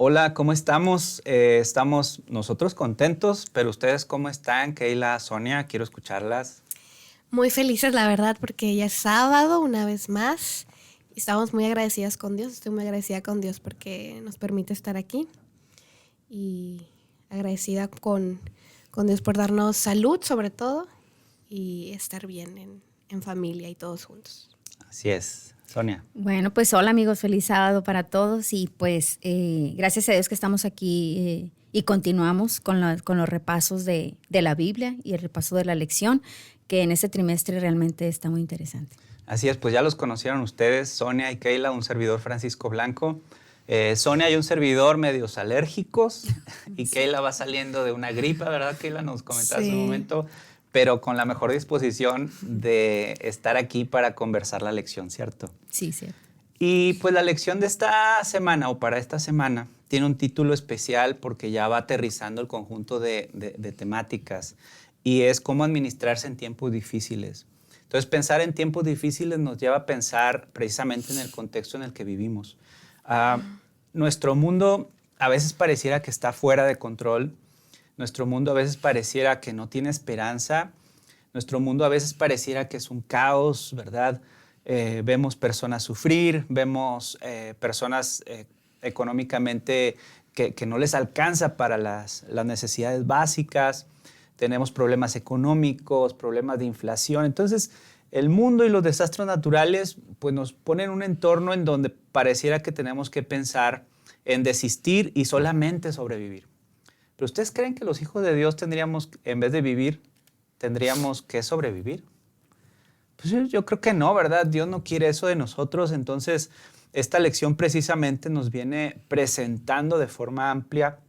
Hola, ¿cómo estamos? Estamos nosotros contentos, pero ustedes ¿cómo están? Keila, Sonia, quiero escucharlas. Muy felices, la verdad, porque ya es sábado una vez más. Estamos muy agradecidas con Dios. Estoy muy agradecida con Dios porque nos permite estar aquí. Y agradecida con Dios por darnos salud, sobre todo, y estar bien en familia y todos juntos. Así es, Sonia. Bueno, pues hola amigos, feliz sábado para todos y pues gracias a Dios que estamos aquí y continuamos con los repasos de la Biblia y el repaso de la lección, que en este trimestre realmente está muy interesante. Así es, pues ya los conocieron ustedes, Sonia y Keila, un servidor Francisco Blanco. Sonia y un servidor medios alérgicos y Keila va saliendo de una gripa, ¿verdad, Keila? Nos comentabas un momento, pero con la mejor disposición de estar aquí para conversar la lección, ¿cierto? Sí, cierto. Y pues la lección de esta semana o para esta semana tiene un título especial porque ya va aterrizando el conjunto de temáticas y es cómo administrarse en tiempos difíciles. Entonces, pensar en tiempos difíciles nos lleva a pensar precisamente en el contexto en el que vivimos. Nuestro mundo a veces pareciera que está fuera de control. Nuestro mundo a veces pareciera que no tiene esperanza. Nuestro mundo a veces pareciera que es un caos, ¿verdad? Vemos personas sufrir, vemos personas económicamente que no les alcanza para las necesidades básicas. Tenemos problemas económicos, problemas de inflación. Entonces, el mundo y los desastres naturales pues, nos ponen en un entorno en donde pareciera que tenemos que pensar en desistir y solamente sobrevivir. ¿Pero ustedes creen que los hijos de Dios tendríamos, en vez de vivir, tendríamos que sobrevivir? Pues yo creo que no, ¿verdad? Dios no quiere eso de nosotros. Entonces, esta lección precisamente nos viene presentando de forma amplia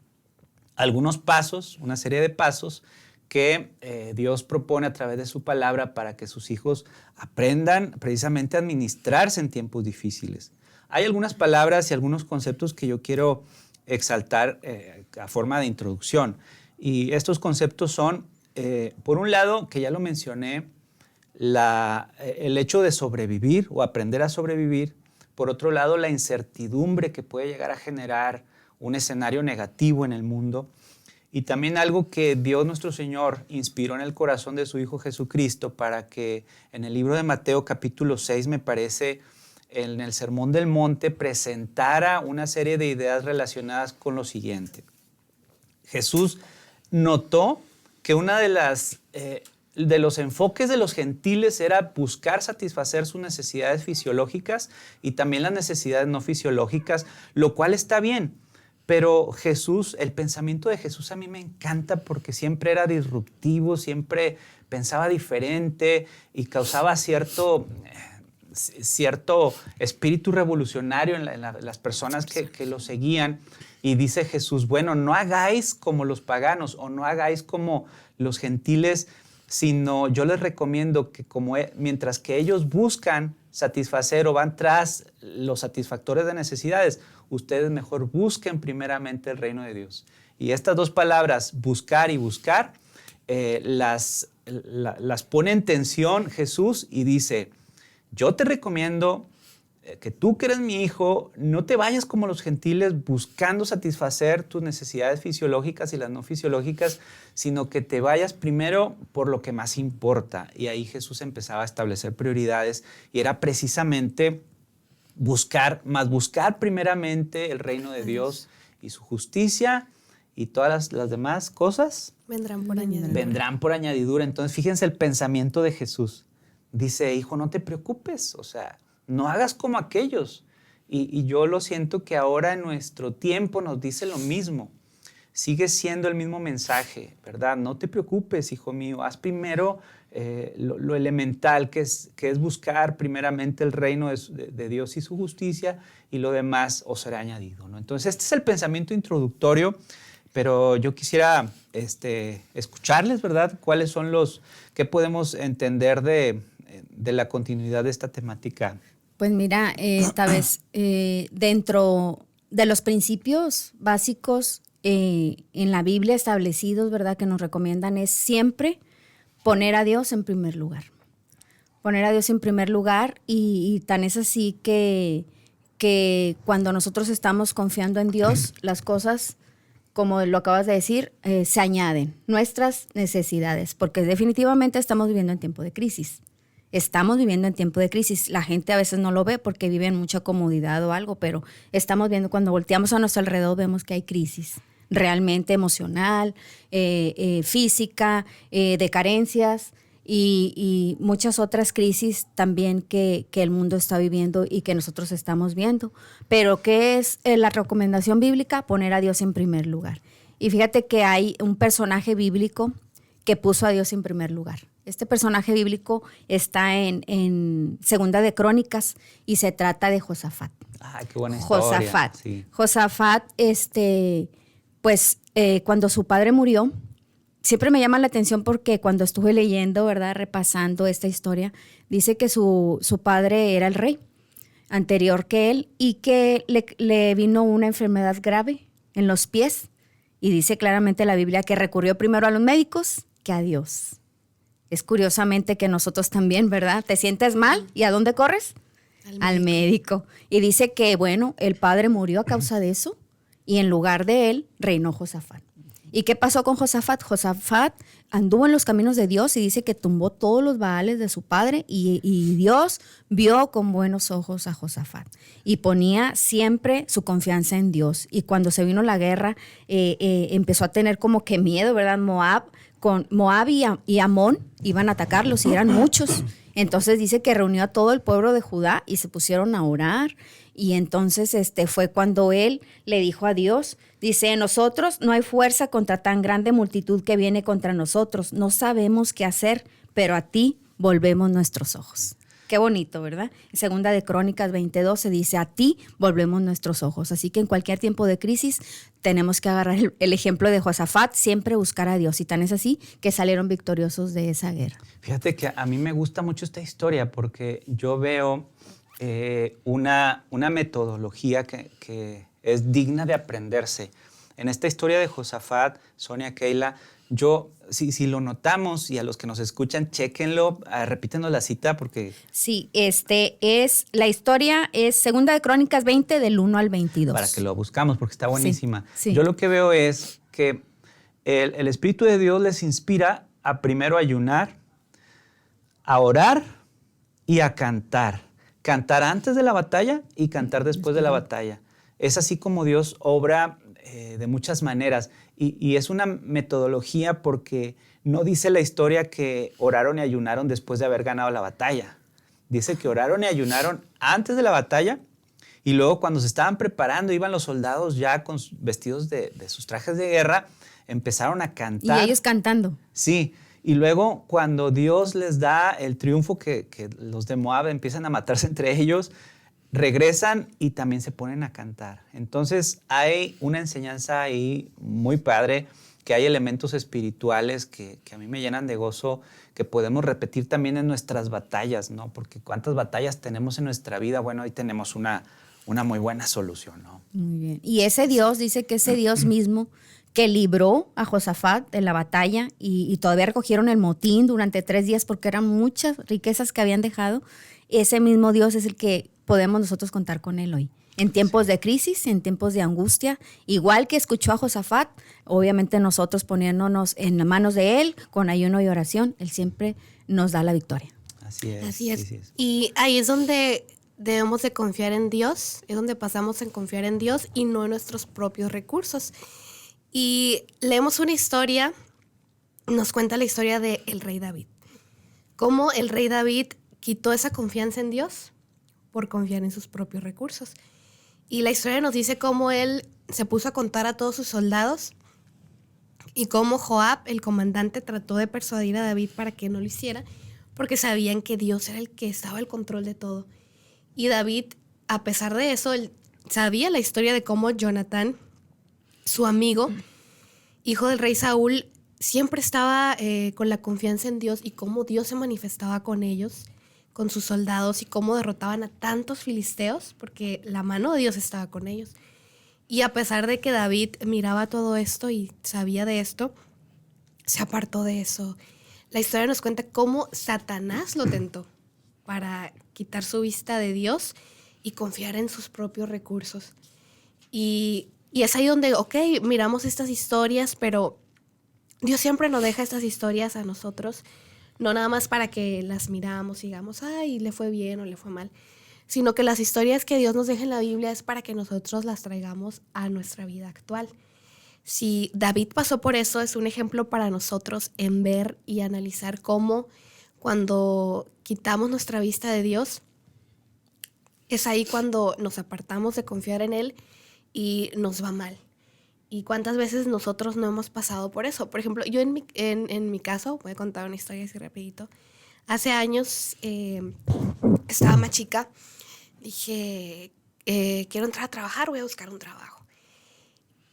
algunos pasos, una serie de pasos que Dios propone a través de su palabra para que sus hijos aprendan precisamente a administrarse en tiempos difíciles. Hay algunas palabras y algunos conceptos que yo quiero exaltar a forma de introducción. Y estos conceptos son, por un lado, que ya lo mencioné, el hecho de sobrevivir o aprender a sobrevivir. Por otro lado, la incertidumbre que puede llegar a generar un escenario negativo en el mundo. Y también algo que Dios nuestro Señor inspiró en el corazón de su Hijo Jesucristo para que en el libro de Mateo capítulo 6, me parece, en el Sermón del Monte, presentara una serie de ideas relacionadas con lo siguiente. Jesús notó que una de los enfoques de los gentiles era buscar satisfacer sus necesidades fisiológicas y también las necesidades no fisiológicas, lo cual está bien. Pero Jesús, el pensamiento de Jesús a mí me encanta porque siempre era disruptivo, siempre pensaba diferente y causaba cierto espíritu revolucionario en las personas que lo seguían. Y dice Jesús, bueno, no hagáis como los paganos o no hagáis como los gentiles, sino yo les recomiendo que mientras que ellos buscan satisfacer o van tras los satisfactores de necesidades, ustedes mejor busquen primeramente el reino de Dios. Y estas dos palabras, buscar y buscar, las pone en tensión Jesús y dice, yo te recomiendo que tú que eres mi hijo, no te vayas como los gentiles buscando satisfacer tus necesidades fisiológicas y las no fisiológicas, sino que te vayas primero por lo que más importa. Y ahí Jesús empezaba a establecer prioridades y era precisamente buscar primeramente el reino de Dios y su justicia, y todas las demás cosas vendrán por añadidura. Entonces, fíjense el pensamiento de Jesús. Dice, hijo, no te preocupes, o sea, no hagas como aquellos. Y yo lo siento que ahora en nuestro tiempo nos dice lo mismo. Sigue siendo el mismo mensaje, ¿verdad? No te preocupes, hijo mío. Haz primero lo elemental, que es buscar primeramente el reino de Dios y su justicia, y lo demás os será añadido, ¿no? Entonces, este es el pensamiento introductorio, pero yo quisiera escucharles, ¿verdad? ¿Cuáles son qué podemos entender de la continuidad de esta temática? Pues mira, esta vez dentro de los principios básicos en la Biblia establecidos, ¿verdad? Que nos recomiendan es siempre poner a Dios en primer lugar. Poner a Dios en primer lugar y tan es así que que cuando nosotros estamos confiando en Dios, las cosas, como lo acabas de decir, se añaden, nuestras necesidades, porque definitivamente estamos viviendo en tiempo de crisis. Estamos viviendo en tiempo de crisis. La gente a veces no lo ve porque vive en mucha comodidad o algo, pero estamos viendo, cuando volteamos a nuestro alrededor, vemos que hay crisis realmente emocional, física, de carencias y muchas otras crisis también que el mundo está viviendo y que nosotros estamos viendo. Pero ¿qué es la recomendación bíblica? Poner a Dios en primer lugar. Y fíjate que hay un personaje bíblico que puso a Dios en primer lugar. Este personaje bíblico está en Segunda de Crónicas y se trata de Josafat. Ay, qué buena historia. Josafat. Sí. Josafat, cuando su padre murió, siempre me llama la atención porque cuando estuve leyendo, ¿verdad?, repasando esta historia, dice que su padre era el rey anterior que él y que le vino una enfermedad grave en los pies. Y dice claramente la Biblia que recurrió primero a los médicos que a Dios. Es curiosamente que nosotros también, ¿verdad? Te sientes mal y ¿a dónde corres? Al médico. Y dice que, bueno, el padre murió a causa de eso y en lugar de él reinó Josafat. ¿Y qué pasó con Josafat? Josafat anduvo en los caminos de Dios y dice que tumbó todos los baales de su padre y Dios vio con buenos ojos a Josafat y ponía siempre su confianza en Dios. Y cuando se vino la guerra, empezó a tener como que miedo, ¿verdad? Moab y Amón iban a atacarlos y eran muchos. Entonces dice que reunió a todo el pueblo de Judá y se pusieron a orar. Y entonces fue cuando él le dijo a Dios, dice, en nosotros no hay fuerza contra tan grande multitud que viene contra nosotros. No sabemos qué hacer, pero a ti volvemos nuestros ojos. Qué bonito, ¿verdad? En Segunda de Crónicas 20:12 dice, a ti volvemos nuestros ojos. Así que en cualquier tiempo de crisis tenemos que agarrar el ejemplo de Josafat, siempre buscar a Dios. Y tan es así que salieron victoriosos de esa guerra. Fíjate que a mí me gusta mucho esta historia porque yo veo una metodología que es digna de aprenderse. En esta historia de Josafat, Sonia, Keila, si lo notamos y a los que nos escuchan, chéquenlo, repítenos la cita porque... Sí, la historia es Segunda de Crónicas 20 del 1 al 22. Para que lo buscamos porque está buenísima. Sí. Yo lo que veo es que el Espíritu de Dios les inspira a primero ayunar, a orar y a cantar. Cantar antes de la batalla y cantar después de la batalla. Es así como Dios obra de muchas maneras. Y es una metodología porque no dice la historia que oraron y ayunaron después de haber ganado la batalla. Dice que oraron y ayunaron antes de la batalla y luego cuando se estaban preparando, iban los soldados ya vestidos de sus trajes de guerra, empezaron a cantar. Y ellos cantando. Sí. Y luego cuando Dios les da el triunfo que los de Moab empiezan a matarse entre ellos, regresan y también se ponen a cantar. Entonces hay una enseñanza ahí muy padre, que hay elementos espirituales que a mí me llenan de gozo, que podemos repetir también en nuestras batallas, ¿no? Porque cuántas batallas tenemos en nuestra vida, bueno, ahí tenemos una muy buena solución, ¿no? Muy bien. Y ese Dios, dice que ese Dios mismo que libró a Josafat de la batalla y todavía recogieron el motín durante 3 días porque eran muchas riquezas que habían dejado, ese mismo Dios es el que podemos nosotros contar con él hoy. En tiempos de crisis, en tiempos de angustia, igual que escuchó a Josafat, obviamente nosotros poniéndonos en las manos de él, con ayuno y oración, él siempre nos da la victoria. Así es. Así es. Sí. Y ahí es donde debemos de confiar en Dios, es donde pasamos en confiar en Dios y no en nuestros propios recursos. Y leemos una historia, nos cuenta la historia del rey David. Cómo el rey David quitó esa confianza en Dios por confiar en sus propios recursos. Y la historia nos dice cómo él se puso a contar a todos sus soldados y cómo Joab, el comandante, trató de persuadir a David para que no lo hiciera porque sabían que Dios era el que estaba al control de todo. Y David, a pesar de eso, él sabía la historia de cómo Jonatán, su amigo, hijo del rey Saúl, siempre estaba con la confianza en Dios y cómo Dios se manifestaba con ellos, con sus soldados y cómo derrotaban a tantos filisteos porque la mano de Dios estaba con ellos. Y a pesar de que David miraba todo esto y sabía de esto, se apartó de eso. La historia nos cuenta cómo Satanás lo tentó para quitar su vista de Dios y confiar en sus propios recursos. Y es ahí donde, ok, miramos estas historias, pero Dios siempre nos deja estas historias a nosotros, no nada más para que las miramos y digamos, ay, le fue bien o le fue mal, sino que las historias que Dios nos deja en la Biblia es para que nosotros las traigamos a nuestra vida actual. Si David pasó por eso, es un ejemplo para nosotros en ver y analizar cómo cuando quitamos nuestra vista de Dios, es ahí cuando nos apartamos de confiar en Él y nos va mal. ¿Y cuántas veces nosotros no hemos pasado por eso? Por ejemplo, yo en mi caso, voy a contar una historia así rapidito. Hace años, estaba más chica, dije, quiero entrar a trabajar, voy a buscar un trabajo.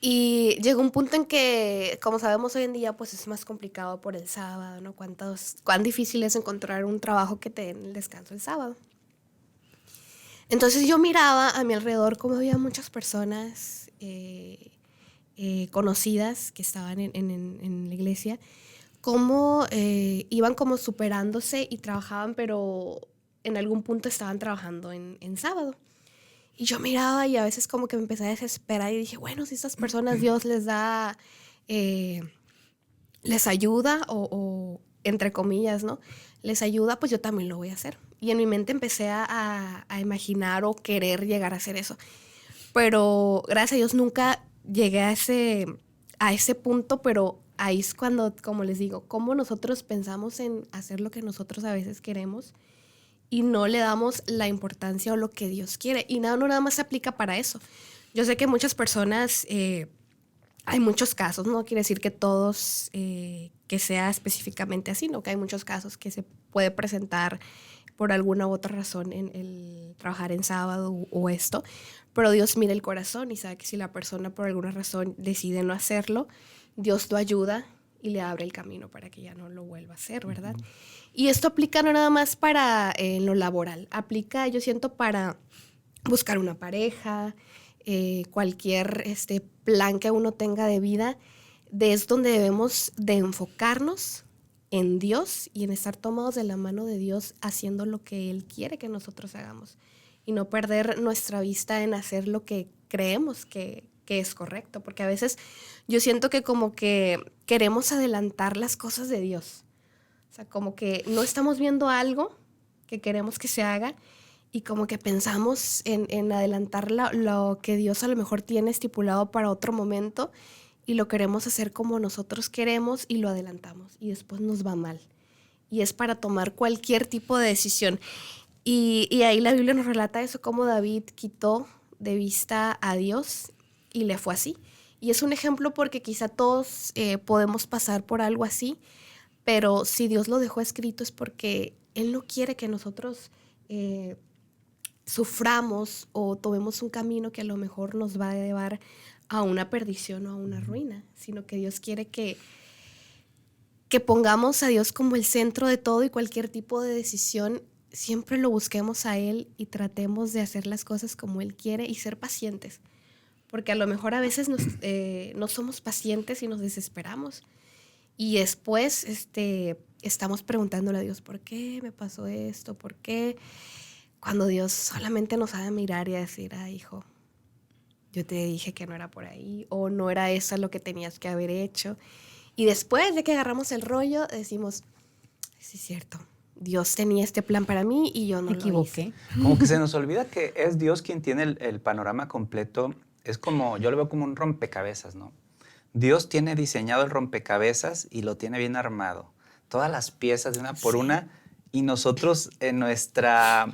Y llegó un punto en que, como sabemos hoy en día, pues es más complicado por el sábado, ¿no? Cuán difícil es encontrar un trabajo que te den el descanso el sábado. Entonces yo miraba a mi alrededor cómo había muchas personas conocidas que estaban en la iglesia, cómo iban como superándose y trabajaban, pero en algún punto estaban trabajando en sábado. Y yo miraba y a veces como que me empecé a desesperar y dije, bueno, si estas personas Dios les da, les ayuda o entre comillas, ¿no? Les ayuda, pues yo también lo voy a hacer. Y en mi mente empecé a imaginar o querer llegar a hacer eso. Pero gracias a Dios nunca llegué a ese punto, pero ahí es cuando, como les digo, cómo nosotros pensamos en hacer lo que nosotros a veces queremos y no le damos la importancia o lo que Dios quiere. Y no nada más se aplica para eso. Yo sé que muchas personas, hay muchos casos, no quiere decir que todos, que sea específicamente así, no, que hay muchos casos que se puede presentar por alguna u otra razón en el trabajar en sábado o esto, pero Dios mira el corazón y sabe que si la persona por alguna razón decide no hacerlo, Dios lo ayuda y le abre el camino para que ya no lo vuelva a hacer, ¿verdad? Uh-huh. Y esto aplica no nada más para lo laboral, aplica, yo siento, para buscar una pareja, cualquier plan que uno tenga de vida, es donde debemos de enfocarnos en Dios y en estar tomados de la mano de Dios haciendo lo que Él quiere que nosotros hagamos y no perder nuestra vista en hacer lo que creemos que es correcto, porque a veces yo siento que como que queremos adelantar las cosas de Dios, o sea, como que no estamos viendo algo que queremos que se haga y como que pensamos en adelantar lo que Dios a lo mejor tiene estipulado para otro momento y lo queremos hacer como nosotros queremos y lo adelantamos y después nos va mal. Y es para tomar cualquier tipo de decisión. Y ahí la Biblia nos relata eso, cómo David quitó de vista a Dios y le fue así. Y es un ejemplo porque quizá todos podemos pasar por algo así, pero si Dios lo dejó escrito es porque Él no quiere que nosotros suframos o tomemos un camino que a lo mejor nos va a llevar a una perdición o a una ruina, sino que Dios quiere que pongamos a Dios como el centro de todo y cualquier tipo de decisión, siempre lo busquemos a Él y tratemos de hacer las cosas como Él quiere y ser pacientes, porque a lo mejor a veces no somos pacientes y nos desesperamos y después estamos preguntándole a Dios, ¿por qué me pasó esto? ¿Por qué? Cuando Dios solamente nos ha de mirar y decir, hijo, yo te dije que no era por ahí, o no era eso lo que tenías que haber hecho. Y después de que agarramos el rollo, decimos, sí es cierto, Dios tenía este plan para mí y yo no lo hice. Como que se nos olvida que es Dios quien tiene el panorama completo. Es como, yo lo veo como un rompecabezas, ¿no? Dios tiene diseñado el rompecabezas y lo tiene bien armado. Todas las piezas de una por una, y nosotros en nuestra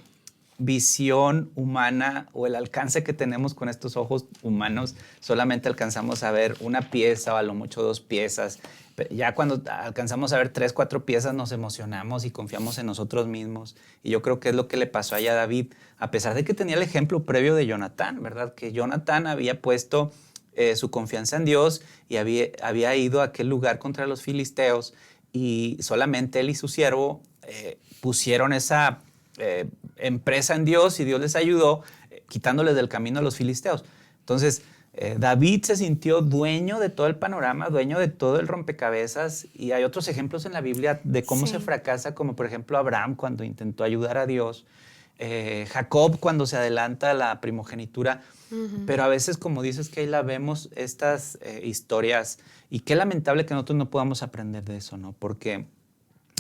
visión humana o el alcance que tenemos con estos ojos humanos, solamente alcanzamos a ver una pieza o a lo mucho 2 piezas. Ya cuando alcanzamos a ver 3, 4 piezas nos emocionamos y confiamos en nosotros mismos. Y yo creo que es lo que le pasó allá a David, a pesar de que tenía el ejemplo previo de Jonatán, ¿verdad? Que Jonatán había puesto su confianza en Dios y había ido a aquel lugar contra los filisteos y solamente él y su siervo pusieron esa empresa en Dios y Dios les ayudó quitándoles del camino a los filisteos. Entonces, David se sintió dueño de todo el panorama, dueño de todo el rompecabezas, y hay otros ejemplos en la Biblia de cómo se fracasa, como por ejemplo Abraham cuando intentó ayudar a Dios Jacob cuando se adelanta a la primogenitura. Pero a veces, como dices, Keila, vemos estas historias y qué lamentable que nosotros no podamos aprender de eso, ¿no? Porque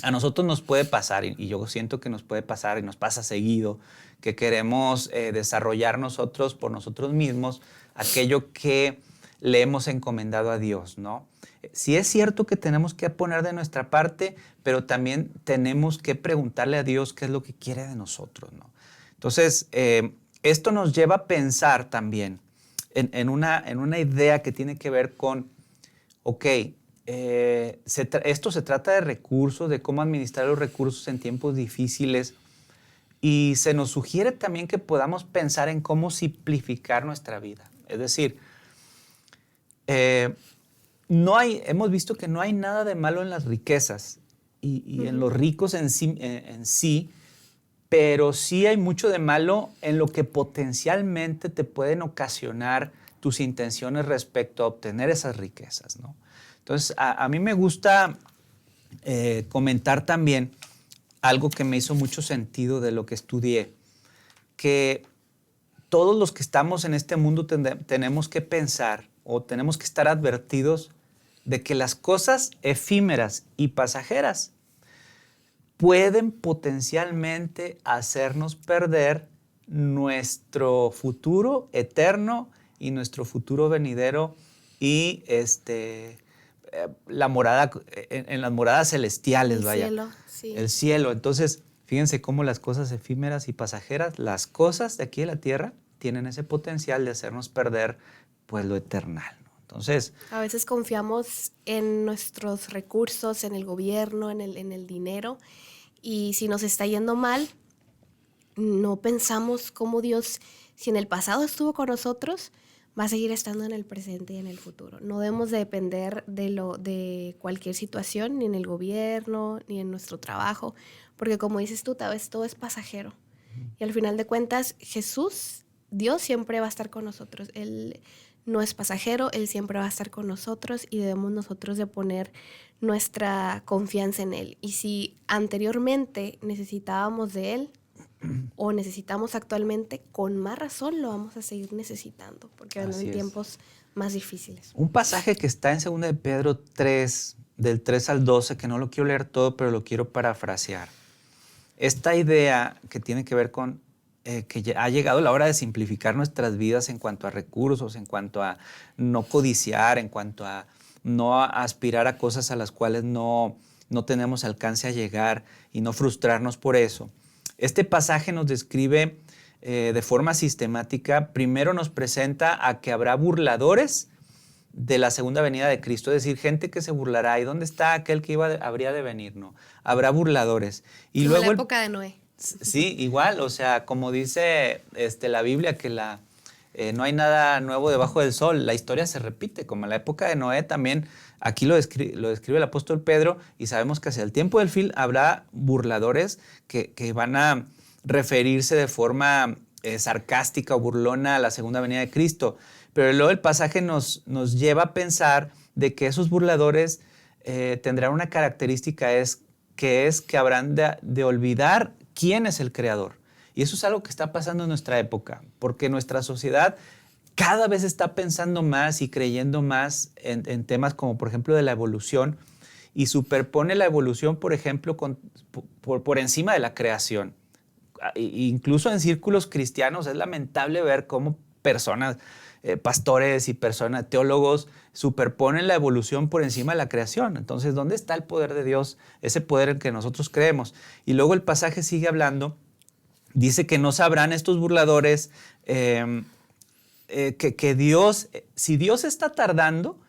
a nosotros nos puede pasar, y yo siento que nos puede pasar y nos pasa seguido, que queremos desarrollar nosotros por nosotros mismos aquello que le hemos encomendado a Dios, ¿no? Sí es cierto que tenemos que poner de nuestra parte, pero también tenemos que preguntarle a Dios qué es lo que quiere de nosotros, ¿no? Entonces, esto nos lleva a pensar también en una idea que tiene que ver con, ok, esto se trata de recursos, de cómo administrar los recursos en tiempos difíciles, y se nos sugiere también que podamos pensar en cómo simplificar nuestra vida. Es decir, hemos visto que no hay nada de malo en las riquezas y en los ricos en sí, pero sí hay mucho de malo en lo que potencialmente te pueden ocasionar tus intenciones respecto a obtener esas riquezas, ¿no? Entonces, a mí me gusta comentar también algo que me hizo mucho sentido de lo que estudié, que todos los que estamos en este mundo tenemos que pensar o tenemos que estar advertidos de que las cosas efímeras y pasajeras pueden potencialmente hacernos perder nuestro futuro eterno y nuestro futuro venidero y la morada, en las moradas celestiales, vaya. El cielo, sí. El cielo. Entonces, fíjense cómo las cosas efímeras y pasajeras, las cosas de aquí de la tierra, tienen ese potencial de hacernos perder, pues, lo eternal, ¿no? Entonces, a veces confiamos en nuestros recursos, en el gobierno, en el dinero, y si nos está yendo mal, no pensamos cómo Dios, si en el pasado estuvo con nosotros, va a seguir estando en el presente y en el futuro. No debemos de depender de cualquier situación, ni en el gobierno, ni en nuestro trabajo, porque como dices tú, tal vez todo es pasajero. Y al final de cuentas, Jesús, Dios siempre va a estar con nosotros. Él no es pasajero, Él siempre va a estar con nosotros y debemos nosotros de poner nuestra confianza en Él. Y si anteriormente necesitábamos de Él, o necesitamos actualmente, con más razón lo vamos a seguir necesitando, porque vendrán tiempos más difíciles. Un pasaje que está en 2 de Pedro 3, del 3 al 12, que no lo quiero leer todo, pero lo quiero parafrasear. Esta idea que tiene que ver con que ha llegado la hora de simplificar nuestras vidas en cuanto a recursos, en cuanto a no codiciar, en cuanto a no aspirar a cosas a las cuales no tenemos alcance a llegar y no frustrarnos por eso. Este pasaje nos describe de forma sistemática, primero nos presenta a que habrá burladores de la segunda venida de Cristo, es decir, gente que se burlará. ¿Y dónde está aquel que habría de venir? No, habrá burladores. Y como luego la época de Noé. Sí, igual, o sea, como dice la Biblia, que no hay nada nuevo debajo del sol. La historia se repite, como en la época de Noé también. Aquí lo describe el apóstol Pedro, y sabemos que hacia el tiempo del fin habrá burladores que van a referirse de forma sarcástica o burlona a la segunda venida de Cristo. Pero luego el pasaje nos lleva a pensar de que esos burladores tendrán una característica, que habrán de olvidar quién es el creador. Y eso es algo que está pasando en nuestra época, porque nuestra sociedad cada vez está pensando más y creyendo más en temas como, por ejemplo, de la evolución, y superpone la evolución, por ejemplo, por encima de la creación. Incluso en círculos cristianos es lamentable ver cómo personas, pastores y teólogos, superponen la evolución por encima de la creación. Entonces, ¿dónde está el poder de Dios? Ese poder en que nosotros creemos. Y luego el pasaje sigue hablando, dice que no sabrán estos burladores que Dios, si Dios está tardando,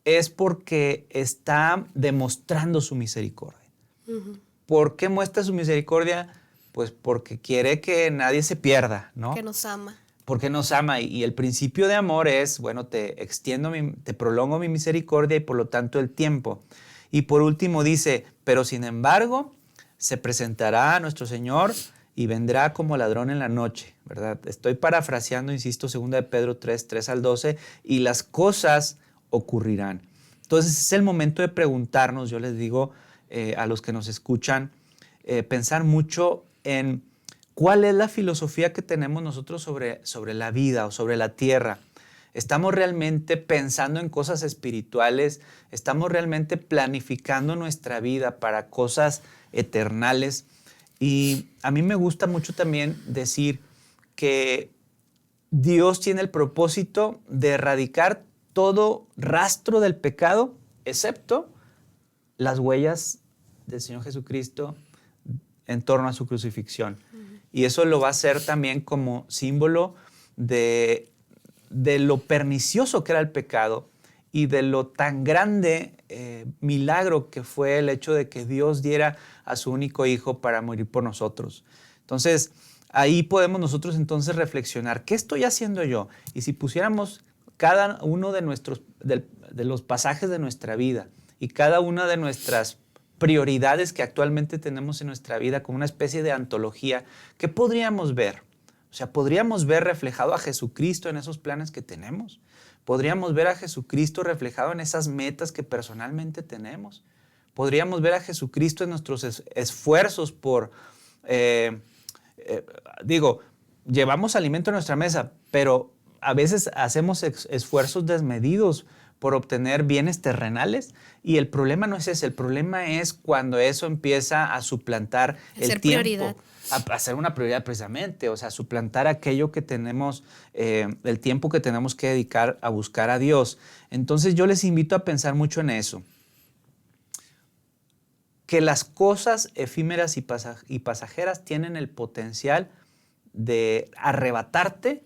es porque está demostrando su misericordia. Uh-huh. ¿Por qué muestra su misericordia? Pues porque quiere que nadie se pierda, ¿no? Que nos ama. Porque nos ama, y el principio de amor es, bueno, te prolongo mi misericordia y por lo tanto el tiempo. Y por último dice, pero sin embargo se presentará a nuestro Señor y vendrá como ladrón en la noche, ¿verdad? Estoy parafraseando, insisto, 2 de Pedro 3, 3 al 12, y las cosas ocurrirán. Entonces es el momento de preguntarnos, yo les digo a los que nos escuchan, pensar mucho en ¿cuál es la filosofía que tenemos nosotros sobre la vida o sobre la tierra? ¿Estamos realmente pensando en cosas espirituales? ¿Estamos realmente planificando nuestra vida para cosas eternales? Y a mí me gusta mucho también decir que Dios tiene el propósito de erradicar todo rastro del pecado, excepto las huellas del Señor Jesucristo en torno a su crucifixión. Y eso lo va a hacer también como símbolo de lo pernicioso que era el pecado y de lo tan grande milagro que fue el hecho de que Dios diera a su único hijo para morir por nosotros. Entonces, ahí podemos nosotros entonces reflexionar, ¿qué estoy haciendo yo? Y si pusiéramos cada uno de los pasajes de nuestra vida y cada una de nuestras prioridades que actualmente tenemos en nuestra vida como una especie de antología, ¿qué podríamos ver? O sea, ¿podríamos ver reflejado a Jesucristo en esos planes que tenemos? ¿Podríamos ver a Jesucristo reflejado en esas metas que personalmente tenemos? ¿Podríamos ver a Jesucristo en nuestros esfuerzos por, llevamos alimento a nuestra mesa, pero a veces hacemos esfuerzos desmedidos por obtener bienes terrenales? Y el problema no es ese, el problema es cuando eso empieza a suplantar el tiempo. Prioridad. A ser una prioridad precisamente, o sea, suplantar aquello que tenemos, el tiempo que tenemos que dedicar a buscar a Dios. Entonces yo les invito a pensar mucho en eso. Que las cosas efímeras y pasajeras tienen el potencial de arrebatarte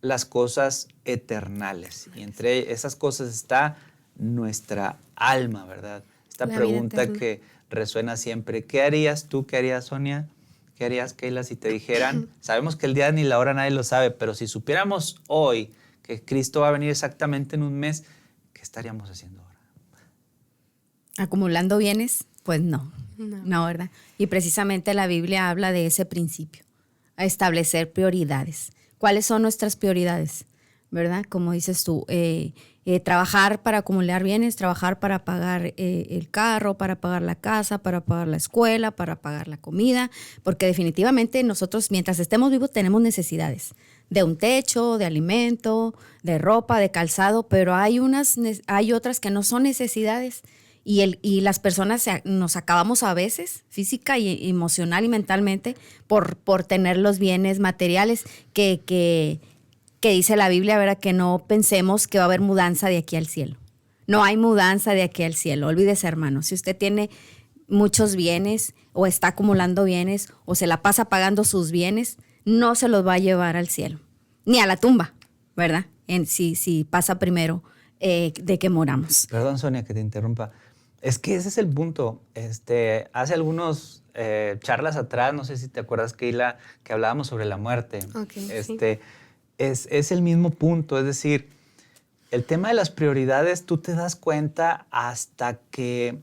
las cosas eternales. Y entre esas cosas está nuestra alma, ¿verdad? Esta pregunta que resuena siempre. ¿Qué harías tú? ¿Qué harías, Sonia? ¿Qué harías, Keila, si te dijeran? Sabemos que el día ni la hora nadie lo sabe, pero si supiéramos hoy que Cristo va a venir exactamente en un mes, ¿qué estaríamos haciendo ahora? ¿Acumulando bienes? Pues no, ¿verdad? Y precisamente la Biblia habla de ese principio, a establecer prioridades. ¿Cuáles son nuestras prioridades? ¿Verdad? Como dices tú, trabajar para acumular bienes, trabajar para pagar el carro, para pagar la casa, para pagar la escuela, para pagar la comida, porque definitivamente nosotros mientras estemos vivos tenemos necesidades de un techo, de alimento, de ropa, de calzado, pero hay otras que no son necesidades y las personas nos acabamos a veces física y emocional y mentalmente por tener los bienes materiales que dice la Biblia, ¿verdad? Que no pensemos que va a haber mudanza de aquí al cielo. No hay mudanza de aquí al cielo. Olvídese, hermano. Si usted tiene muchos bienes o está acumulando bienes o se la pasa pagando sus bienes, no se los va a llevar al cielo. Ni a la tumba, ¿verdad? Si pasa primero de que moramos. Perdón, Sonia, que te interrumpa. Es que ese es el punto. Hace algunos charlas atrás, no sé si te acuerdas, Keila, que hablábamos sobre la muerte. Okay, sí. Es el mismo punto, es decir, el tema de las prioridades, tú te das cuenta hasta que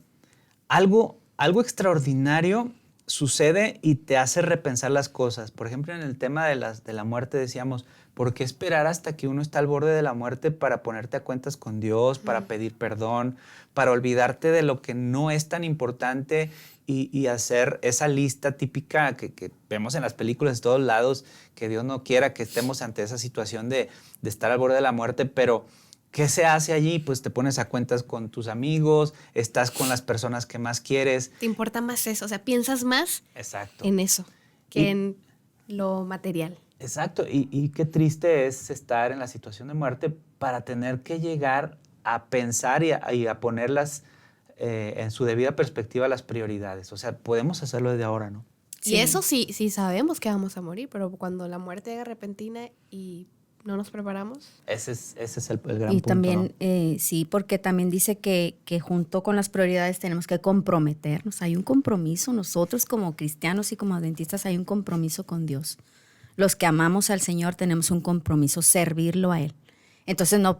algo extraordinario sucede y te hace repensar las cosas. Por ejemplo, en el tema de la muerte decíamos, ¿por qué esperar hasta que uno está al borde de la muerte para ponerte a cuentas con Dios, para pedir perdón, para olvidarte de lo que no es tan importante y hacer esa lista típica que vemos en las películas de todos lados, que Dios no quiera que estemos ante esa situación de estar al borde de la muerte, pero ¿qué se hace allí? Pues te pones a cuentas con tus amigos, estás con las personas que más quieres. Te importa más eso, o sea, piensas más en eso que en lo material. Exacto, y qué triste es estar en la situación de muerte para tener que llegar a pensar y a ponerlas en su debida perspectiva las prioridades. O sea, podemos hacerlo desde ahora, ¿no? Sí. Y eso sí sabemos que vamos a morir, pero cuando la muerte llega repentina y no nos preparamos. Ese es el gran punto. Y también, ¿no? Sí, porque también dice que junto con las prioridades tenemos que comprometernos. Hay un compromiso, nosotros como cristianos y como adventistas hay un compromiso con Dios. Los que amamos al Señor tenemos un compromiso, servirlo a Él. Entonces, no,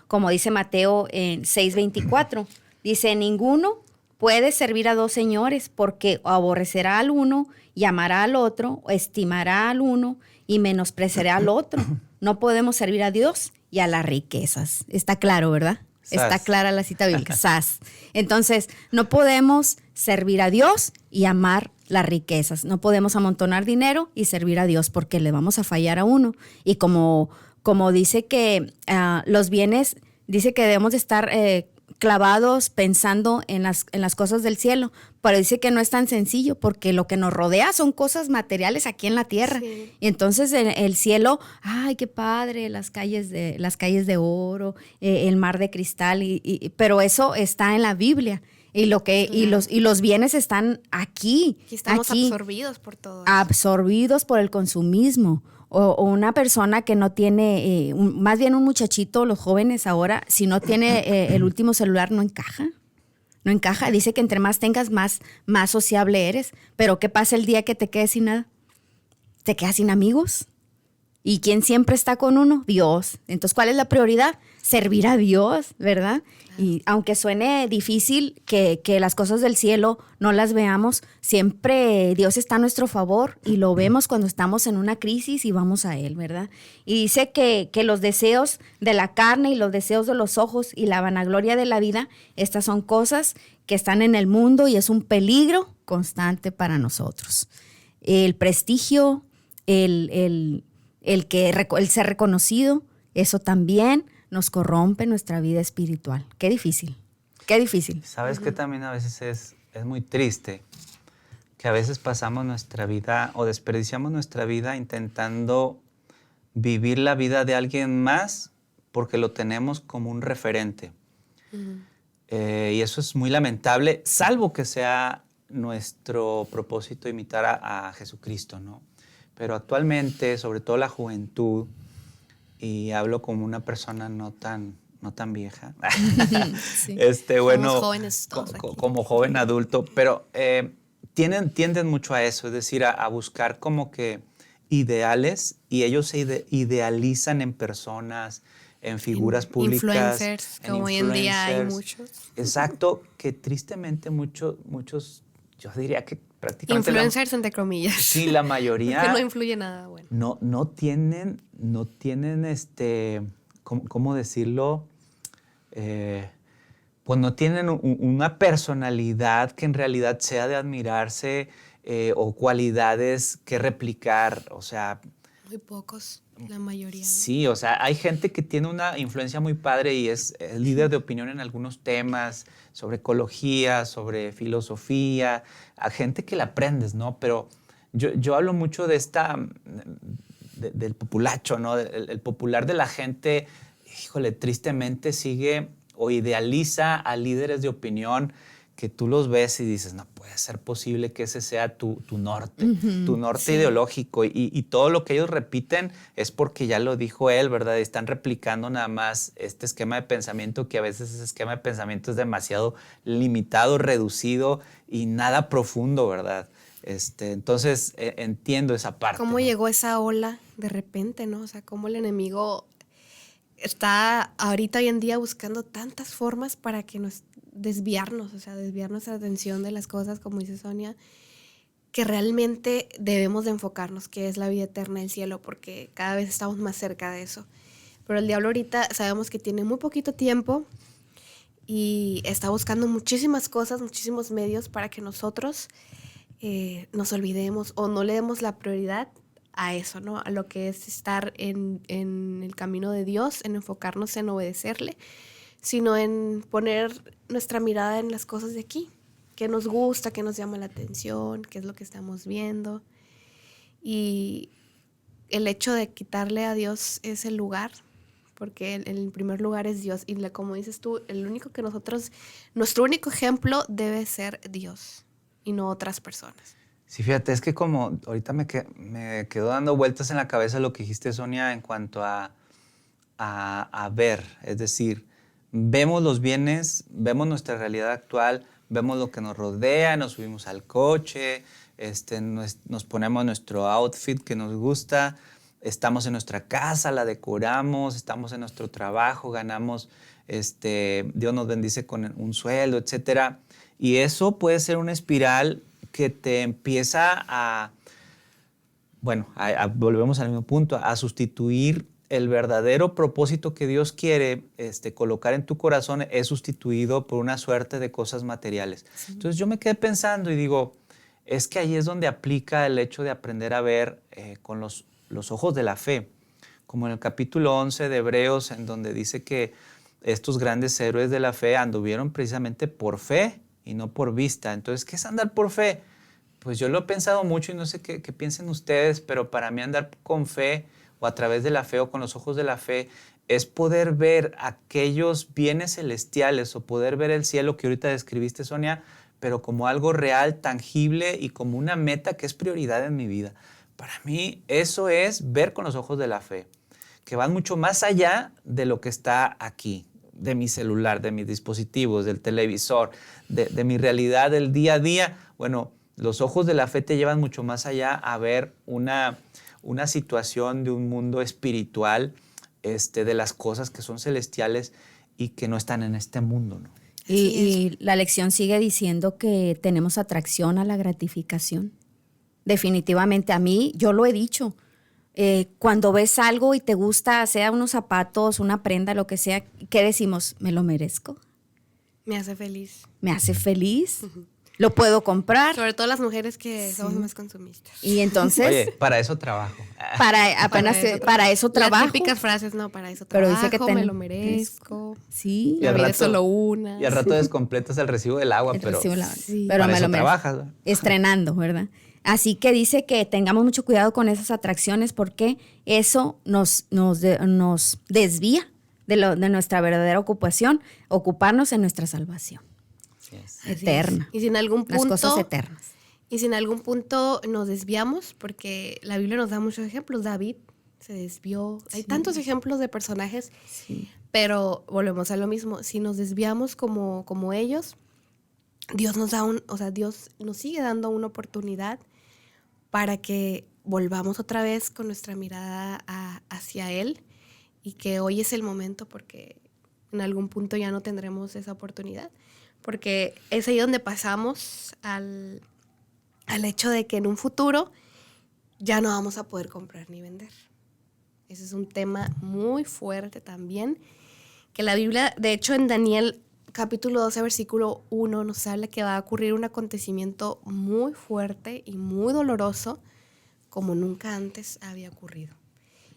como dice Mateo 6:24, dice, ninguno puede servir a dos señores porque aborrecerá al uno y amará al otro, o estimará al uno y menospreciará al otro. No podemos servir a Dios y a las riquezas. Está claro, ¿verdad? Está Sas. clara la cita bíblica, sas. Entonces, no podemos servir a Dios y amar las riquezas. No podemos amontonar dinero y servir a Dios porque le vamos a fallar a uno. Y como dice que los bienes, dice que debemos de estar clavados pensando en las cosas del cielo, pero dice que no es tan sencillo porque lo que nos rodea son cosas materiales aquí en la tierra. Sí. Y entonces el cielo, ay, qué padre, las calles de oro, el mar de cristal, pero eso está en la Biblia. Y los bienes están aquí. Aquí estamos absorbidos por todo eso. Absorbidos por el consumismo. O una persona que no tiene, más bien un muchachito, los jóvenes ahora, si no tiene el último celular, no encaja. No encaja. Dice que entre más tengas, más sociable eres. Pero ¿qué pasa el día que te quedes sin nada? Te quedas sin amigos. ¿Y quién siempre está con uno? Dios. Entonces, ¿cuál es la prioridad? Servir a Dios, ¿verdad? Y aunque suene difícil que las cosas del cielo no las veamos, siempre Dios está a nuestro favor y lo vemos cuando estamos en una crisis y vamos a Él, ¿verdad? Y dice que los deseos de la carne y los deseos de los ojos y la vanagloria de la vida, estas son cosas que están en el mundo y es un peligro constante para nosotros. El prestigio, el ser reconocido, eso también nos corrompe nuestra vida espiritual. Qué difícil, qué difícil. ¿Sabes que también a veces es muy triste? Que a veces pasamos nuestra vida o desperdiciamos nuestra vida intentando vivir la vida de alguien más porque lo tenemos como un referente. Y eso es muy lamentable, salvo que sea nuestro propósito imitar a Jesucristo, ¿no? Pero actualmente, sobre todo la juventud, y hablo como una persona no tan vieja, Sí. bueno, Somos jóvenes todos aquí. como joven adulto, pero tienden mucho a eso, es decir, a buscar como que ideales, y ellos se idealizan en personas, en figuras públicas. Influencers, como hoy en día hay muchos. Exacto, que tristemente muchos, yo diría que prácticamente Influencers entre comillas. sí, la mayoría Porque no influye nada bueno. no tienen ¿cómo decirlo? Pues no tienen una personalidad que en realidad sea de admirarse, o cualidades que replicar, o sea, Muy pocos, la mayoría, ¿no? sí, o sea, hay gente que tiene una influencia muy padre y es líder de opinión en algunos temas, sobre ecología, sobre filosofía, a gente que la aprendes, ¿no? Pero yo hablo mucho de del populacho, ¿no? El popular de la gente, híjole, tristemente sigue o idealiza a líderes de opinión que tú los ves y dices, no puede ser posible que ese sea tu norte, tu norte sí. ideológico. Y todo lo que ellos repiten es porque ya lo dijo él, ¿verdad? Y están replicando nada más este esquema de pensamiento, que a veces ese esquema de pensamiento es demasiado limitado, reducido y nada profundo, ¿verdad? Entonces entiendo esa parte. ¿Cómo ¿no? llegó esa ola de repente, no? O sea, cómo el enemigo está ahorita hoy en día buscando tantas formas para que desviar nuestra atención de las cosas, como dice Sonia, que realmente debemos de enfocarnos, que es la vida eterna del cielo, porque cada vez estamos más cerca de eso. Pero el diablo ahorita sabemos que tiene muy poquito tiempo y está buscando muchísimas cosas, muchísimos medios para que nosotros nos olvidemos o no le demos la prioridad a eso, ¿no? A lo que es estar en el camino de Dios, en enfocarnos en obedecerle, sino en poner nuestra mirada en las cosas de aquí, que nos gusta, que nos llama la atención, qué es lo que estamos viendo. Y el hecho de quitarle a Dios ese lugar, porque el primer lugar es Dios, y como dices tú, nuestro único ejemplo debe ser Dios y no otras personas. Sí, fíjate, es que como ahorita me quedó dando vueltas en la cabeza lo que dijiste, Sonia, en cuanto a ver, es decir, vemos los bienes, vemos nuestra realidad actual, vemos lo que nos rodea, nos subimos al coche, nos ponemos nuestro outfit que nos gusta, estamos en nuestra casa, la decoramos, estamos en nuestro trabajo, ganamos, Dios nos bendice con un sueldo, etcétera. Y eso puede ser una espiral que te empieza volvemos al mismo punto, a sustituir el verdadero propósito que Dios quiere colocar en tu corazón es sustituido por una suerte de cosas materiales. Sí. Entonces yo me quedé pensando y digo, es que ahí es donde aplica el hecho de aprender a ver con los ojos de la fe, como en el capítulo 11 de Hebreos, en donde dice que estos grandes héroes de la fe anduvieron precisamente por fe y no por vista. Entonces, ¿qué es andar por fe? Pues yo lo he pensado mucho y no sé qué piensen ustedes, pero para mí andar con fe o a través de la fe o con los ojos de la fe es poder ver aquellos bienes celestiales o poder ver el cielo que ahorita describiste, Sonia, pero como algo real, tangible y como una meta que es prioridad en mi vida. Para mí eso es ver con los ojos de la fe, que van mucho más allá de lo que está aquí, de mi celular, de mis dispositivos, del televisor, de mi realidad del día a día. Bueno, los ojos de la fe te llevan mucho más allá a ver una situación de un mundo espiritual, de las cosas que son celestiales y que no están en este mundo, ¿no? Y la lección sigue diciendo que tenemos atracción a la gratificación. Definitivamente, a mí, yo lo he dicho, cuando ves algo y te gusta, sea unos zapatos, una prenda, lo que sea, ¿qué decimos? ¿Me lo merezco? Me hace feliz. ¿Me hace feliz? ¿Lo puedo comprar? Sobre todo las mujeres que somos más consumistas. Y entonces... Oye, para eso trabajo. Para eso trabajo. Las típicas frases, no, para eso trabajo, pero dice que me lo merezco. Sí. La vida es solo una. Y al rato descompletas el recibo del agua, pero pero me lo trabajas, ¿verdad? Estrenando, ¿verdad? Así que dice que tengamos mucho cuidado con esas atracciones porque eso nos desvía de nuestra verdadera ocupación, ocuparnos en nuestra salvación. Eterna. Y si en algún punto, las cosas eternas. Y si en algún punto nos desviamos, porque la Biblia nos da muchos ejemplos, David se desvió, hay tantos ejemplos de personajes, pero volvemos a lo mismo, si nos desviamos como ellos, Dios Dios nos sigue dando una oportunidad para que volvamos otra vez con nuestra mirada hacia Él y que hoy es el momento porque en algún punto ya no tendremos esa oportunidad. Porque es ahí donde pasamos al hecho de que en un futuro ya no vamos a poder comprar ni vender. Ese es un tema muy fuerte también, que la Biblia, de hecho en Daniel capítulo 12, versículo 1, nos habla que va a ocurrir un acontecimiento muy fuerte y muy doloroso como nunca antes había ocurrido.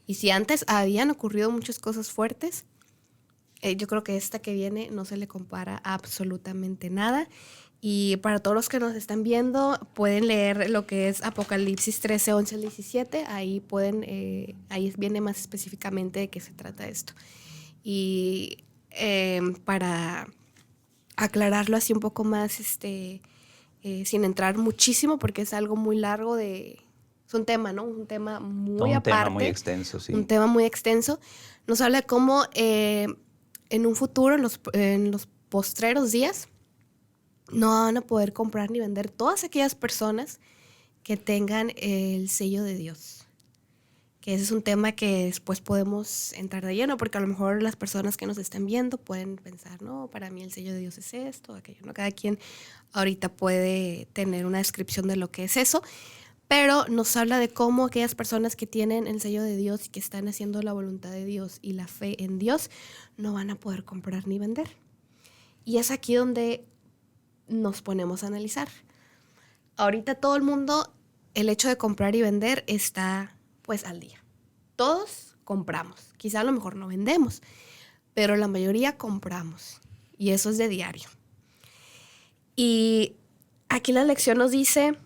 Y si antes habían ocurrido muchas cosas fuertes, yo creo que esta que viene no se le compara a absolutamente nada. Y para todos los que nos están viendo, pueden leer lo que es Apocalipsis 13, 11 al 17. Ahí ahí viene más específicamente de qué se trata esto. Y para aclararlo así un poco más, sin entrar muchísimo, porque es algo muy largo es un tema, ¿no? Un tema muy aparte. Un tema muy extenso, sí. Un tema muy extenso. Nos habla de cómo en un futuro, en los postreros días, no van a poder comprar ni vender todas aquellas personas que tengan el sello de Dios. Que ese es un tema que después podemos entrar de lleno, porque a lo mejor las personas que nos están viendo pueden pensar, no, para mí el sello de Dios es esto, aquello, ¿no? Cada quien ahorita puede tener una descripción de lo que es eso, pero nos habla de cómo aquellas personas que tienen el sello de Dios y que están haciendo la voluntad de Dios y la fe en Dios no van a poder comprar ni vender. Y es aquí donde nos ponemos a analizar. Ahorita todo el mundo, el hecho de comprar y vender está pues al día. Todos compramos. Quizá a lo mejor no vendemos, pero la mayoría compramos. Y eso es de diario. Y aquí la lección nos dice,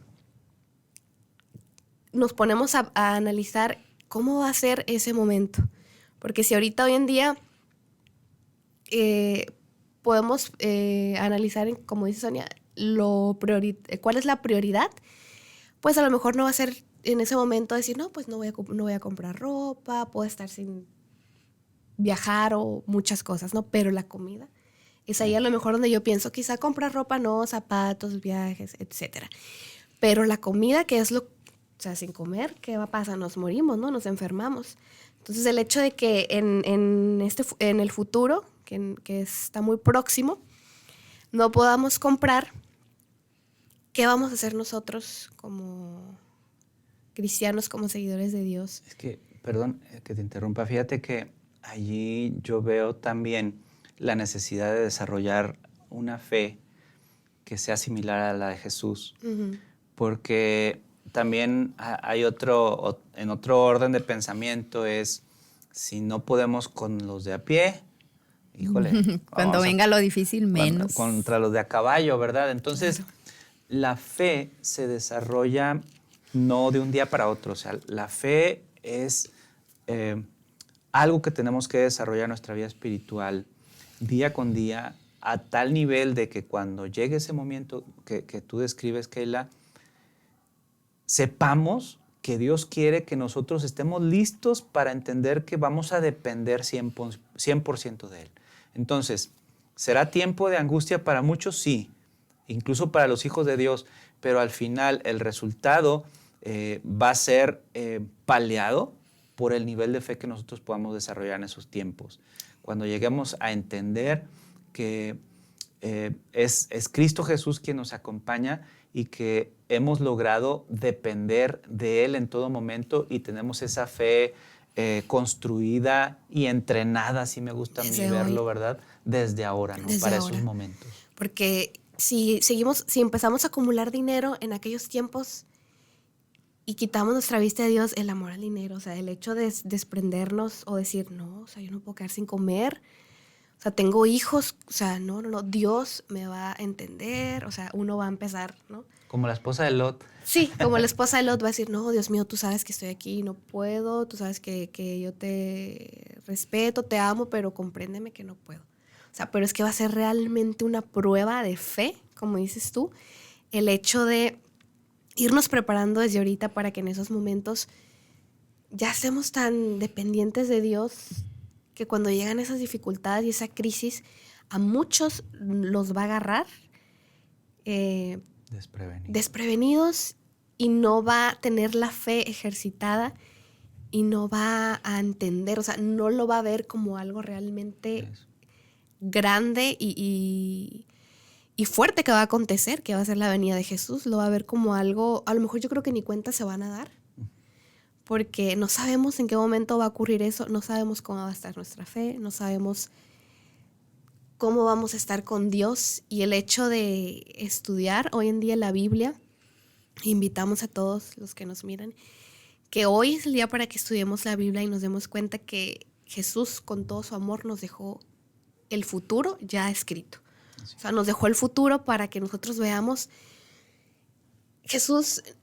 nos ponemos a analizar cómo va a ser ese momento. Porque si ahorita hoy en día podemos analizar, como dice Sonia, cuál es la prioridad, pues a lo mejor no va a ser en ese momento decir, no, pues no voy a comprar ropa, puedo estar sin viajar o muchas cosas, ¿no? Pero la comida es ahí a lo mejor donde yo pienso, quizá comprar ropa, no, zapatos, viajes, etcétera. Pero la comida, que es o sea, sin comer, ¿qué va a pasar? Nos morimos, ¿no? Nos enfermamos. Entonces, el hecho de que en el futuro, que está muy próximo, no podamos comprar, ¿qué vamos a hacer nosotros como cristianos, como seguidores de Dios? Es que Perdón que te interrumpa. Fíjate que allí yo veo también la necesidad de desarrollar una fe que sea similar a la de Jesús, porque también hay en otro orden de pensamiento es, si no podemos con los de a pie, híjole. Cuando venga lo difícil, menos. Contra los de a caballo, ¿verdad? Entonces, Claro. la fe se desarrolla no de un día para otro. O sea, la fe es algo que tenemos que desarrollar en nuestra vida espiritual día con día, a tal nivel de que cuando llegue ese momento que tú describes, Keila, sepamos que Dios quiere que nosotros estemos listos para entender que vamos a depender 100% de Él. Entonces, ¿será tiempo de angustia para muchos? Sí, incluso para los hijos de Dios, pero al final el resultado va a ser paliado por el nivel de fe que nosotros podamos desarrollar en esos tiempos. Cuando lleguemos a entender que es Cristo Jesús quien nos acompaña y que hemos logrado depender de Él en todo momento y tenemos esa fe construida y entrenada, así me gusta a mí verlo, ¿verdad? Desde ahora, ¿no? Para esos momentos. Porque si empezamos a acumular dinero en aquellos tiempos y quitamos nuestra vista de Dios, el amor al dinero, o sea, el hecho de desprendernos o decir, no, o sea, yo no puedo quedar sin comer, o sea, tengo hijos, o sea, no, Dios me va a entender, o sea, uno va a empezar, ¿no? Como la esposa de Lot. Sí, como la esposa de Lot va a decir, no, Dios mío, tú sabes que estoy aquí, no puedo, tú sabes que yo te respeto, te amo, pero compréndeme que no puedo. O sea, pero es que va a ser realmente una prueba de fe, como dices tú, el hecho de irnos preparando desde ahorita para que en esos momentos ya estemos tan dependientes de Dios que cuando llegan esas dificultades y esa crisis, a muchos los va a agarrar desprevenidos y no va a tener la fe ejercitada y no va a entender, o sea, no lo va a ver como algo realmente grande y fuerte que va a acontecer, que va a ser la venida de Jesús. Lo va a ver como algo, a lo mejor yo creo que ni cuenta se van a dar, porque no sabemos en qué momento va a ocurrir eso, no sabemos cómo va a estar nuestra fe, no sabemos cómo vamos a estar con Dios. Y el hecho de estudiar hoy en día la Biblia, invitamos a todos los que nos miran, que hoy es el día para que estudiemos la Biblia y nos demos cuenta que Jesús con todo su amor nos dejó el futuro ya escrito. O sea, nos dejó el futuro para que nosotros veamos.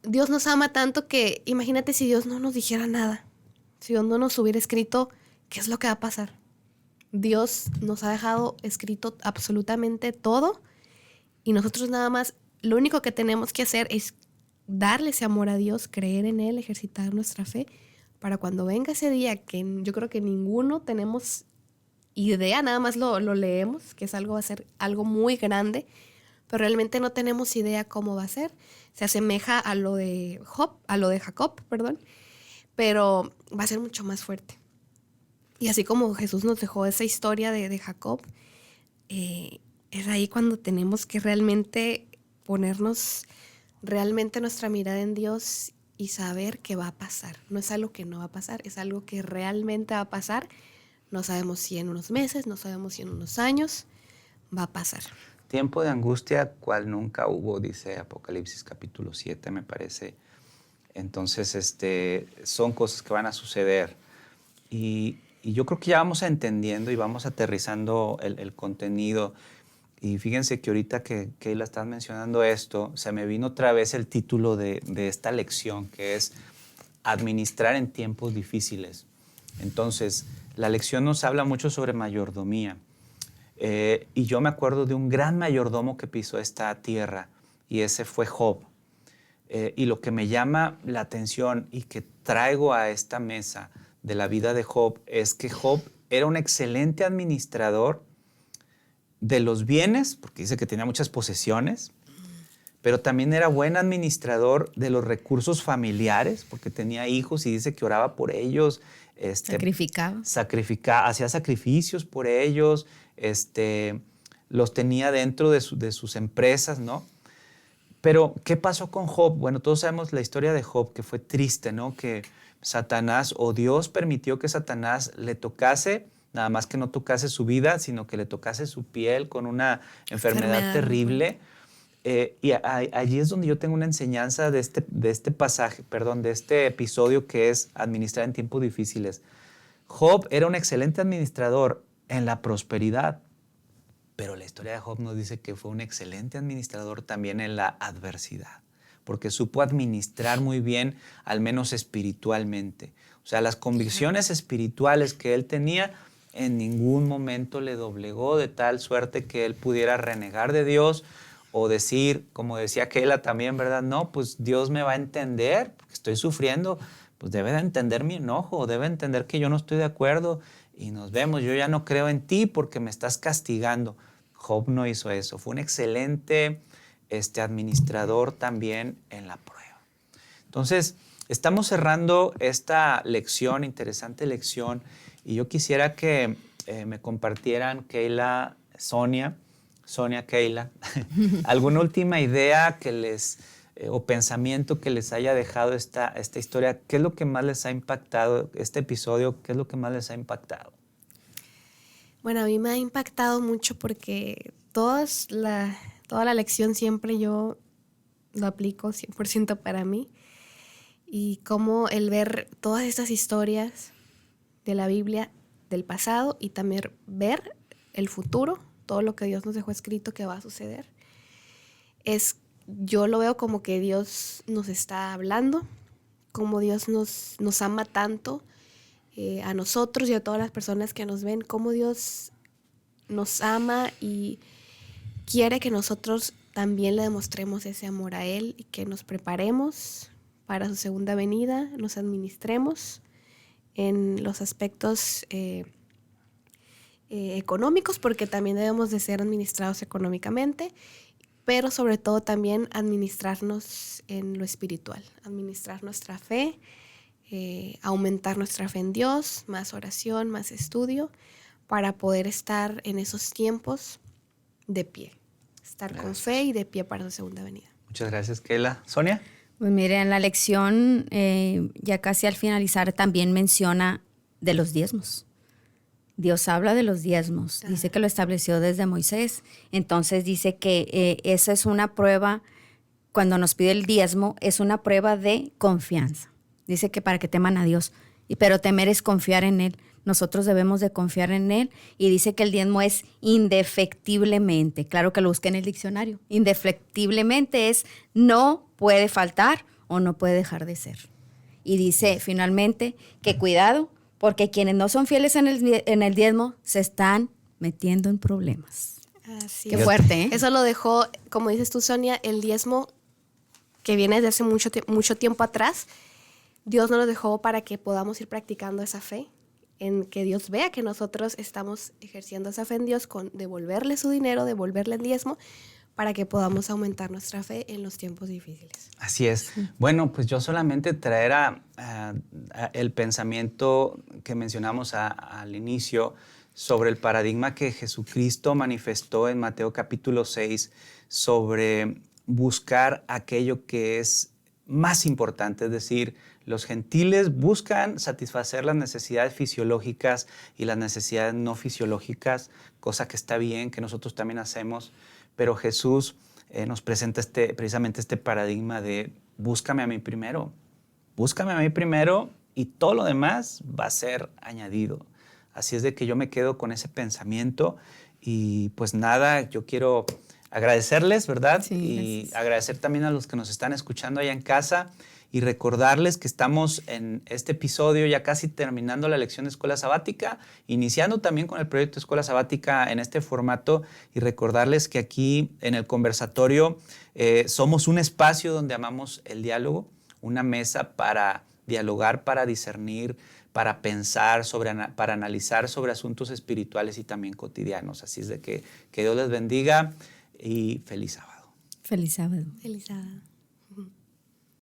Dios nos ama tanto que imagínate si Dios no nos dijera nada, si Dios no nos hubiera escrito, ¿qué es lo que va a pasar? Dios nos ha dejado escrito absolutamente todo y nosotros nada más, lo único que tenemos que hacer es darle ese amor a Dios, creer en Él, ejercitar nuestra fe, para cuando venga ese día que yo creo que ninguno tenemos idea, nada más lo leemos, que es algo, va a ser algo muy grande, pero realmente no tenemos idea cómo va a ser. Se asemeja a lo de Jacob, pero va a ser mucho más fuerte. Y así como Jesús nos dejó esa historia de Jacob, es ahí cuando tenemos que realmente ponernos realmente nuestra mirada en Dios y saber qué va a pasar. No es algo que no va a pasar, es algo que realmente va a pasar. No sabemos si en unos meses, no sabemos si en unos años va a pasar. Tiempo de angustia cual nunca hubo, dice Apocalipsis capítulo 7, me parece. Entonces, son cosas que van a suceder. Y yo creo que ya vamos entendiendo y vamos aterrizando el contenido. Y fíjense que ahorita que Keila estás mencionando esto, se me vino otra vez el título de esta lección, que es administrar en tiempos difíciles. Entonces, la lección nos habla mucho sobre mayordomía. Y yo me acuerdo de un gran mayordomo que pisó esta tierra, y ese fue Job. Y lo que me llama la atención y que traigo a esta mesa de la vida de Job es que Job era un excelente administrador de los bienes, porque dice que tenía muchas posesiones, pero también era buen administrador de los recursos familiares, porque tenía hijos y dice que oraba por ellos. Hacía sacrificios por ellos, los tenía dentro de sus empresas, ¿no? Pero, ¿qué pasó con Job? Bueno, todos sabemos la historia de Job, que fue triste, ¿no? Que Satanás, o Dios permitió que Satanás le tocase, nada más que no tocase su vida, sino que le tocase su piel con una enfermedad terrible. Allí es donde yo tengo una enseñanza de este pasaje, de este episodio, que es administrar en tiempos difíciles. Job era un excelente administrador en la prosperidad, pero la historia de Job nos dice que fue un excelente administrador también en la adversidad, porque supo administrar muy bien, al menos espiritualmente. O sea, las convicciones espirituales que él tenía en ningún momento le doblegó, de tal suerte que él pudiera renegar de Dios o decir, como decía Keila también, ¿verdad? No, pues Dios me va a entender, porque estoy sufriendo, pues debe de entender mi enojo, debe entender que yo no estoy de acuerdo y nos vemos, yo ya no creo en ti porque me estás castigando. Job no hizo eso, fue un excelente administrador también en la prueba. Entonces, estamos cerrando esta lección, interesante lección, y yo quisiera que me compartieran, Keila, Sonia, Keila, alguna última idea que les, o pensamiento que les haya dejado esta historia. ¿Qué es lo que más les ha impactado, este episodio? ¿Qué es lo que más les ha impactado? Bueno, a mí me ha impactado mucho porque toda la lección siempre yo lo aplico 100% para mí. Y cómo el ver todas estas historias de la Biblia del pasado y también ver el futuro, todo lo que Dios nos dejó escrito que va a suceder, yo lo veo como que Dios nos está hablando, como Dios nos ama tanto, a nosotros y a todas las personas que nos ven, cómo Dios nos ama y quiere que nosotros también le demostremos ese amor a Él y que nos preparemos para su segunda venida, nos administremos en los aspectos económicos, porque también debemos de ser administrados económicamente, pero sobre todo también administrarnos en lo espiritual, administrar nuestra fe, aumentar nuestra fe en Dios, más oración, más estudio, para poder estar en esos tiempos de pie, estar con fe y de pie para su segunda venida. Muchas gracias, Keila. Sonia. Pues mire, en la lección, ya casi al finalizar, también menciona de los diezmos. Dios habla de los diezmos, dice que lo estableció desde Moisés. Entonces dice que esa es una prueba, cuando nos pide el diezmo, es una prueba de confianza. Dice que para que teman a Dios, pero temer es confiar en Él. Nosotros debemos de confiar en Él, y dice que el diezmo es indefectiblemente. Claro que lo busqué en el diccionario. Indefectiblemente es no puede faltar o no puede dejar de ser. Y dice finalmente que cuidado, porque quienes no son fieles en el diezmo se están metiendo en problemas. Así Qué fuerte, ¿eh? Eso lo dejó, como dices tú, Sonia, el diezmo que viene desde hace mucho tiempo atrás. Dios nos lo dejó para que podamos ir practicando esa fe, en que Dios vea que nosotros estamos ejerciendo esa fe en Dios, con devolverle su dinero, devolverle el diezmo, para que podamos aumentar nuestra fe en los tiempos difíciles. Así es. Bueno, pues yo solamente traer el pensamiento que mencionamos al inicio sobre el paradigma que Jesucristo manifestó en Mateo capítulo 6 sobre buscar aquello que es más importante, es decir, los gentiles buscan satisfacer las necesidades fisiológicas y las necesidades no fisiológicas, cosa que está bien, que nosotros también hacemos, pero Jesús nos presenta precisamente este paradigma de búscame a mí primero y todo lo demás va a ser añadido. Así es de que yo me quedo con ese pensamiento y pues nada, yo quiero agradecerles, ¿verdad? Sí, y agradecer también a los que nos están escuchando allá en casa y recordarles que estamos en este episodio ya casi terminando la lección de Escuela Sabática, iniciando también con el proyecto Escuela Sabática en este formato, y recordarles que aquí en el conversatorio somos un espacio donde amamos el diálogo, una mesa para dialogar, para discernir, para pensar, para analizar sobre asuntos espirituales y también cotidianos. Así es de que Dios les bendiga y feliz sábado. Feliz sábado. Feliz sábado.